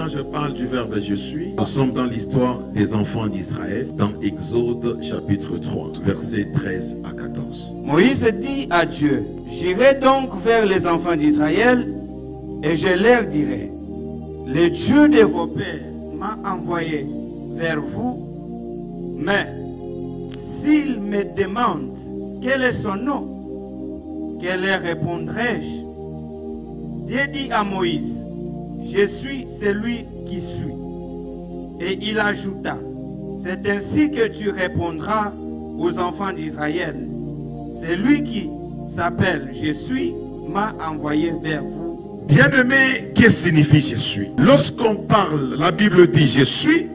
quand je parle du verbe je suis, nous sommes dans l'histoire des enfants d'Israël, dans Exode chapitre 3, versets 13 à 14. Moïse dit à Dieu, j'irai donc vers les enfants d'Israël et je leur dirai, le Dieu de vos pères m'a envoyé vers vous, mais s'ils me demandent quel est son nom, que leur répondrai-je? Dieu dit à Moïse, je suis celui qui suis. Et il ajouta, c'est ainsi que tu répondras aux enfants d'Israël. Celui qui s'appelle je suis m'a envoyé vers vous. Bien-aimé, qu'est-ce que signifie je suis? Lorsqu'on parle, la Bible dit je suis,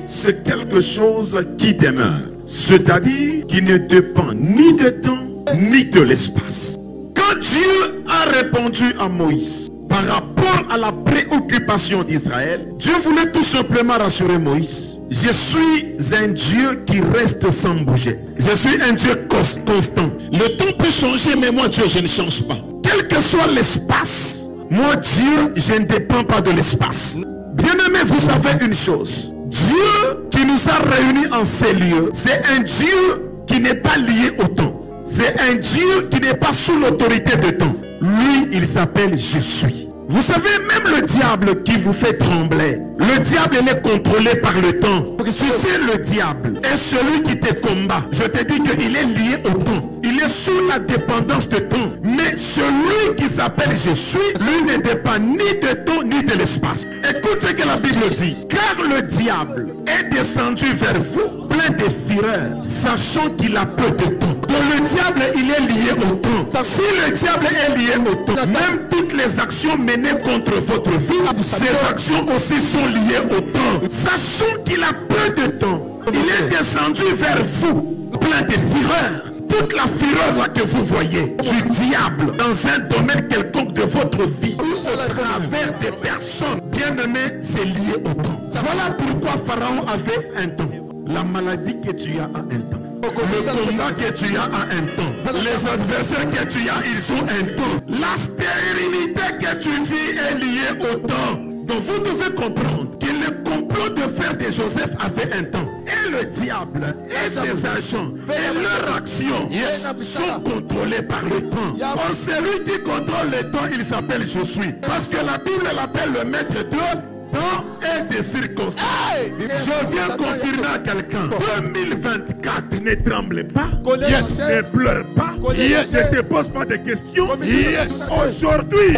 c'est quelque chose qui demeure. C'est-à-dire qui ne dépend ni de temps, ni de l'espace. Quand Dieu a répondu à Moïse par rapport à la préoccupation d'Israël, Dieu voulait tout simplement rassurer Moïse. Je suis un Dieu qui reste sans bouger. Je suis un Dieu constant. Le temps peut changer, mais moi Dieu, je ne change pas. Quel que soit l'espace, moi Dieu, je ne dépends pas de l'espace. Bien-aimé, vous savez une chose. Dieu qui nous a réunis en ces lieux, c'est un Dieu qui n'est pas lié au temps. C'est un Dieu qui n'est pas sous l'autorité de temps. Lui, il s'appelle je suis. Vous savez, même le diable qui vous fait trembler, le diable il est contrôlé par le temps. Si c'est le diable et celui qui te combat, je te dis qu'il est lié au temps. Il est sous la dépendance de temps. Mais celui qui s'appelle je suis, lui ne dépend ni de temps ni de l'espace. Écoute ce que la Bible dit. Car le diable est descendu vers vous plein de fureur, sachant qu'il a peu de temps. Donc le diable il est lié au temps. Si le diable est lié au temps, même toutes les actions menées contre votre vie, ces actions aussi sont liées au temps. Sachant qu'il a peu de temps, il est descendu vers vous plein de fureur. Toute la fureur là que vous voyez du diable dans un domaine quelconque de votre vie, au travers des personnes bien-aimées, c'est lié au temps. Voilà pourquoi Pharaon avait un temps. La maladie que tu as a un temps. Le combat que tu as a un temps. Les adversaires que tu as, ils ont un temps. La stérilité que tu vis est liée au temps. Donc vous devez comprendre que le complot de frère de Joseph avait un temps. Et le diable et ses agents et leurs actions sont contrôlés par le temps. Or celui qui contrôle le temps, il s'appelle je suis. Parce que la Bible l'appelle le maître de temps et des circonstances. Je viens confirmer à quelqu'un. 2024, ne tremble pas. Ne pleure pas. Ne te pose pas de questions. Aujourd'hui,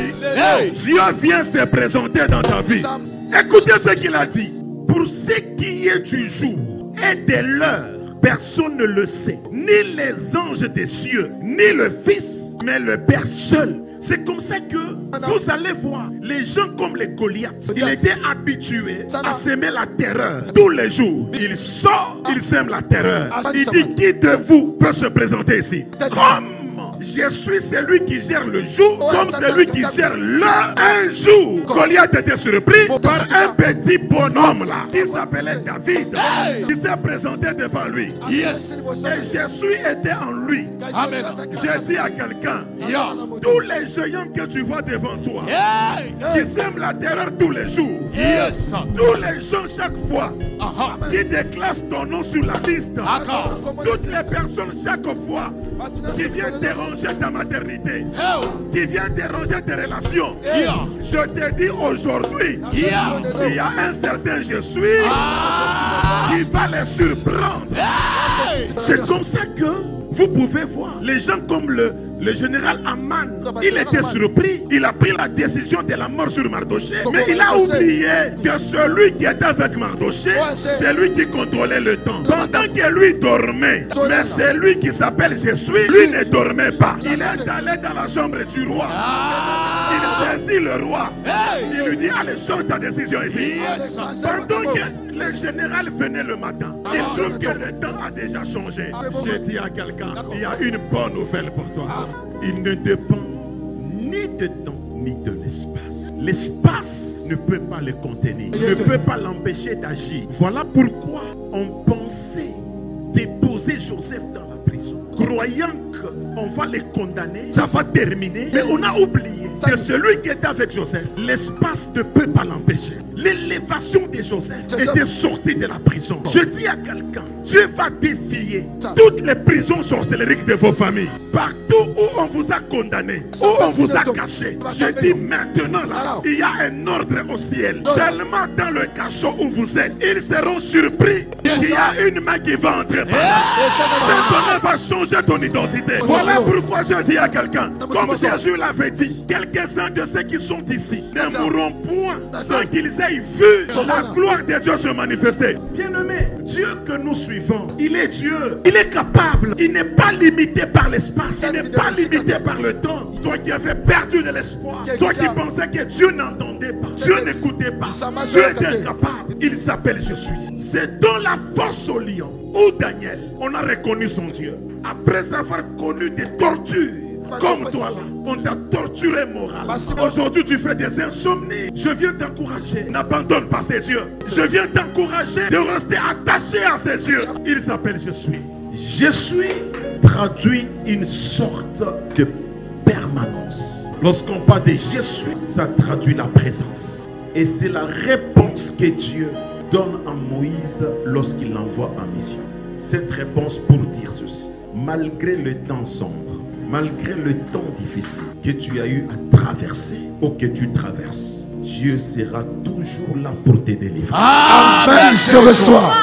Dieu vient se présenter dans ta vie. Écoutez ce qu'il a dit. Pour ce qui est du jour et de l'heure, personne ne le sait. Ni les anges des cieux, ni le Fils, mais le Père seul. C'est comme ça que vous allez voir les gens comme les Goliaths. Il était habitué à semer la terreur tous les jours. Il sort, il sème la terreur. Il dit qui de vous peut se présenter ici? Comme je suis celui qui gère le jour, comme celui qui gère l'heure. Un jour, Goliath était surpris par un petit bonhomme là, qui s'appelait David, qui s'est présenté devant lui. Et Jésus était en lui. Amen. J'ai dit à quelqu'un, tous les géants que tu vois devant toi, qui sèment la terreur tous les jours, tous les gens chaque fois, qui déclassent ton nom sur la liste, toutes les personnes chaque fois, qui viennent déranger ta maternité, qui viennent déranger tes relations. Je te dis aujourd'hui, il y a un certain je suis qui va les surprendre. C'est comme ça que vous pouvez voir les gens comme le général Aman. Il était surpris. Il a pris la décision de la mort sur Mardoché. Mais il a oublié que celui qui était avec Mardoché, c'est lui qui contrôlait le temps. Pendant que lui dormait. Mais c'est lui qui s'appelle je suis. Lui ne dormait pas. Il est allé dans la chambre du roi. Il saisit le roi. Il lui dit allez, change ta décision ici. Pendant que le général venait le matin, il trouve que le temps a déjà changé. J'ai dit à quelqu'un, il y a une bonne nouvelle pour toi. Il ne dépend ni de temps ni de l'espace. L'espace ne peut pas le contenir, ne peut pas l'empêcher d'agir. Voilà pourquoi on pensait déposer Joseph dans la prison, croyant qu'on va les condamner, ça va terminer. Mais on a oublié que celui qui était avec Joseph, l'espace ne peut pas l'empêcher. L'élévation de Joseph était sortie de la prison. Je dis à quelqu'un, Dieu va défier toutes les prisons sorcelleriques de vos familles. Partout où on vous a condamné, où on vous a caché, je dis maintenant là, il y a un ordre au ciel. Seulement dans le cachot où vous êtes, ils seront surpris qu'il y a une main qui va entrer par là. Cette main va changer ton identité. Voilà pourquoi je dis à quelqu'un, comme Jésus l'avait dit, quelques-uns de ceux qui sont ici ne mourront point sans qu'ils aient vu la gloire de Dieu se manifester. Bien-aimé, Dieu que nous suivons, il est Dieu. Il est capable. Il n'est pas limité par l'espace. Il n'est pas limité par le temps. Toi qui avais perdu de l'espoir, toi qui pensais que Dieu n'entendait pas, Dieu n'écoutait pas, Dieu est incapable. Il s'appelle Je suis. C'est dans la fosse au lion où Daniel, on a reconnu son Dieu. Après avoir connu des tortures, comme toi là, on t'a torturé moral. Aujourd'hui tu fais des insomnies. Je viens t'encourager. N'abandonne pas ces dieux. Je viens t'encourager de rester attaché à ces dieux. Il s'appelle Je suis. Je suis traduit une sorte de permanence. Lorsqu'on parle de Je suis, ça traduit la présence. Et c'est la réponse que Dieu donne à Moïse lorsqu'il l'envoie en mission. Cette réponse pour dire ceci: malgré le temps sombre, malgré le temps difficile que tu as eu à traverser ou que tu traverses, Dieu sera toujours là pour te délivrer. Amen. Je reçois.